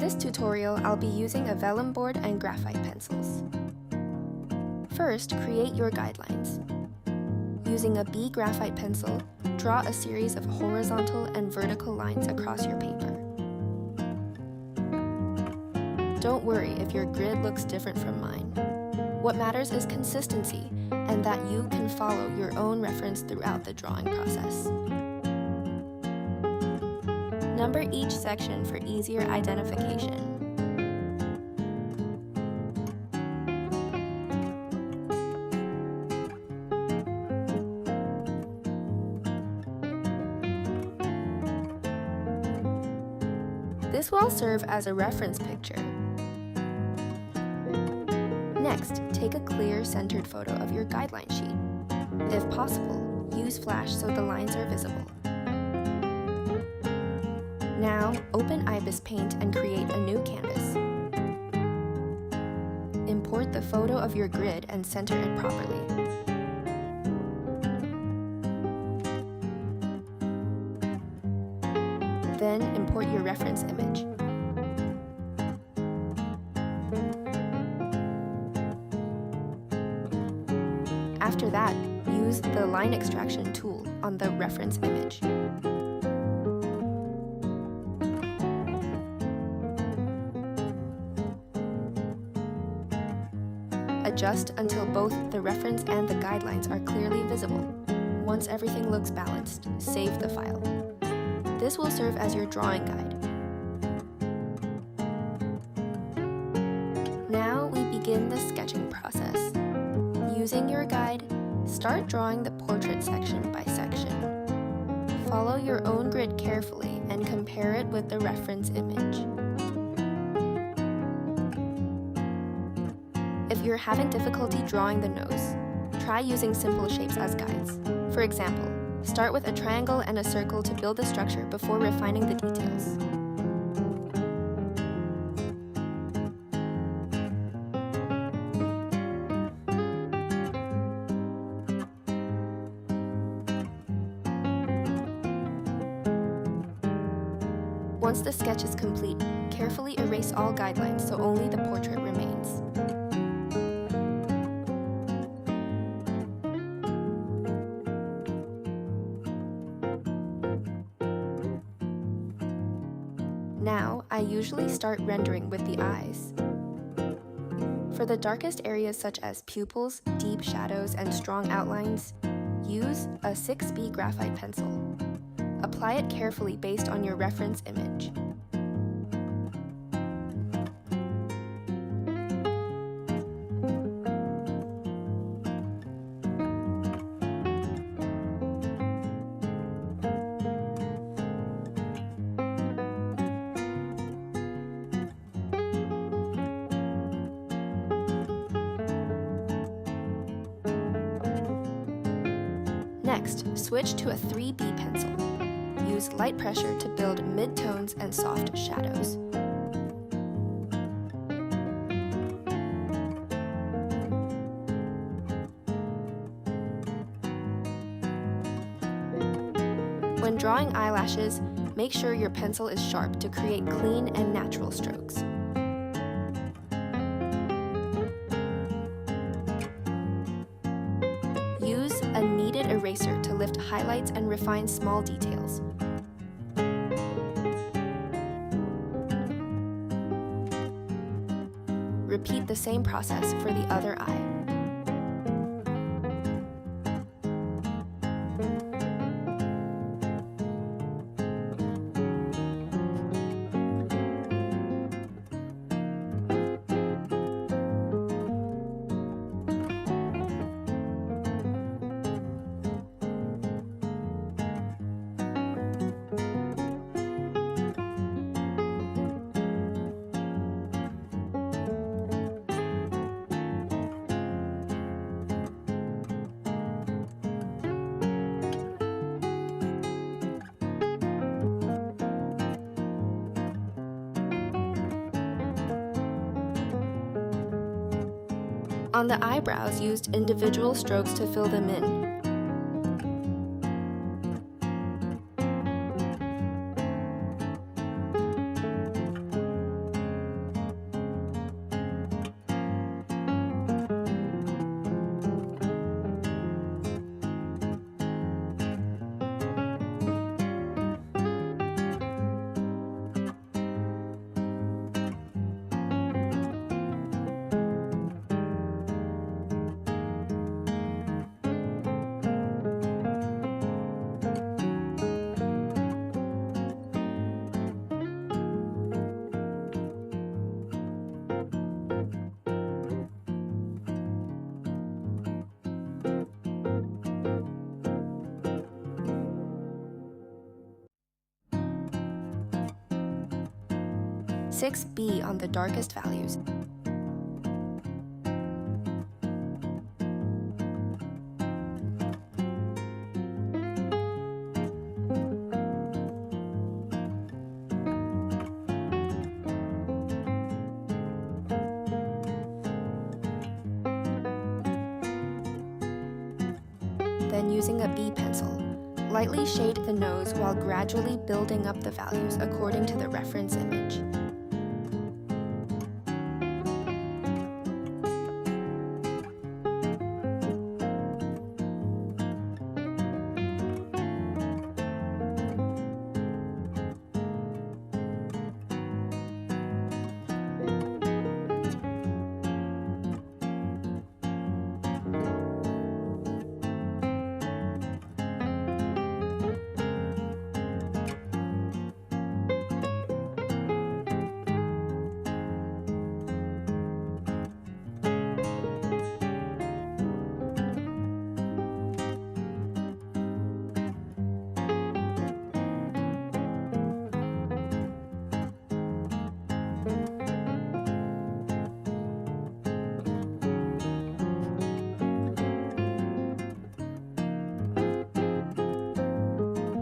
this tutorial, I'll be using a vellum board and graphite pencils. First, create your guidelines. Using a B graphite pencil, draw a series of horizontal and vertical lines across your paper. Don't worry if your grid looks different from mine. What matters is consistency, and that you can follow your own reference throughout the drawing process. Number each section for easier identification. This will serve as a reference picture. Next, take a clear, centered photo of your guideline sheet. If possible, use flash so the lines are visible. Now, open IBIS Paint and create a new canvas. Import the photo of your grid and center it properly. Then, import your reference image. After that, use the line extraction tool on the reference image. Adjust until both the reference and the guidelines are clearly visible. Once everything looks balanced, save the file. This will serve as your drawing guide. Now we begin the sketching process. Using your guide, start drawing the portrait section by section. Follow your own grid carefully and compare it with the reference image. If you're having difficulty drawing the nose, try using simple shapes as guides. For example, start with a triangle and a circle to build the structure before refining the details. Once the sketch is complete, carefully erase all guidelines so only the portrait remains. Now, I usually start rendering with the eyes. For the darkest areas such as pupils, deep shadows, and strong outlines, use a 6B graphite pencil. Apply it carefully based on your reference image. Next, switch to a 3B pencil. Use light pressure to build mid-tones and soft shadows. When drawing eyelashes, make sure your pencil is sharp to create clean and natural strokes. Use a kneaded eraser to lift highlights and refine small details. Repeat the same process for the other eye. On the eyebrows, used individual strokes to fill them in. 6B on the darkest values. Then using a B pencil, lightly shade the nose while gradually building up the values according to the reference image.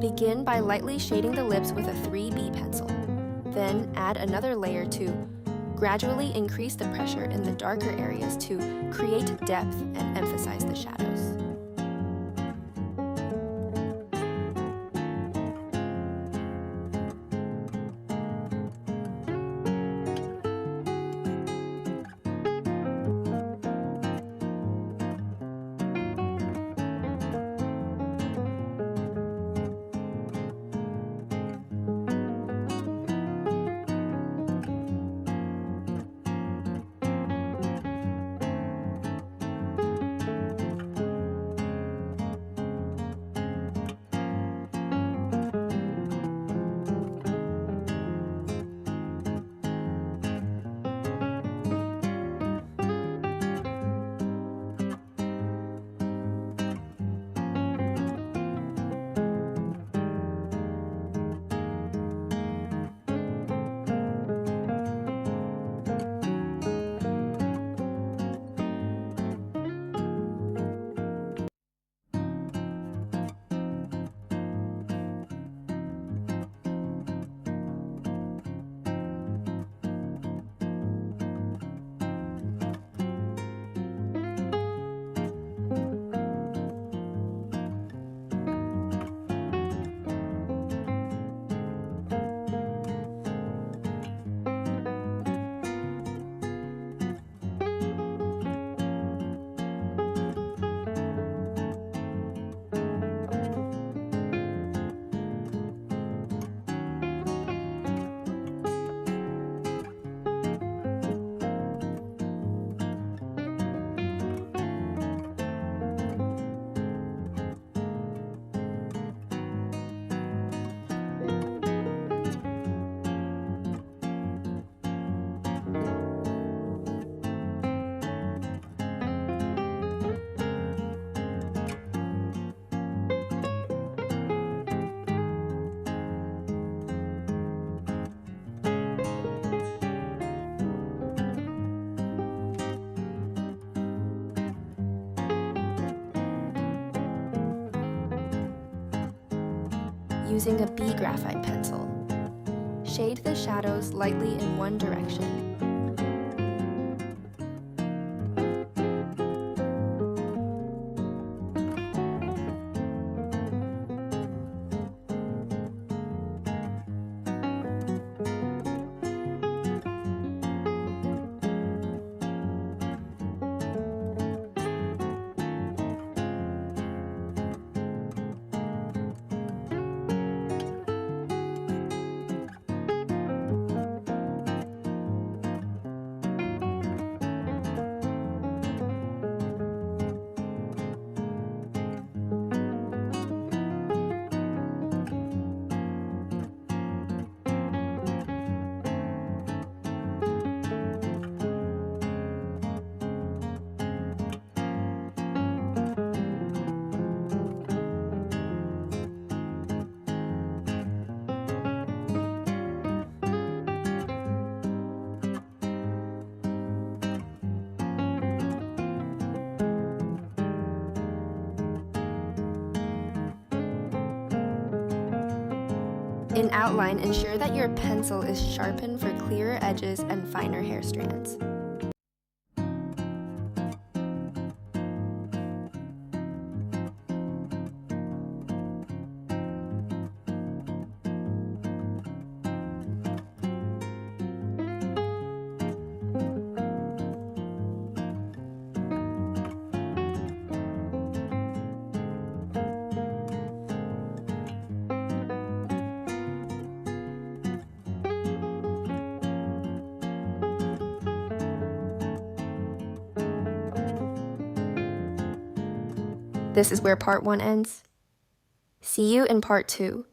Begin by lightly shading the lips with a 3B pencil. Then add another layer to gradually increase the pressure in the darker areas to create depth and emphasize the shadows. Using a B graphite pencil, shade the shadows lightly in one direction. In outline, ensure that your pencil is sharpened for clearer edges and finer hair strands. This is where part 1 ends. See you in part 2.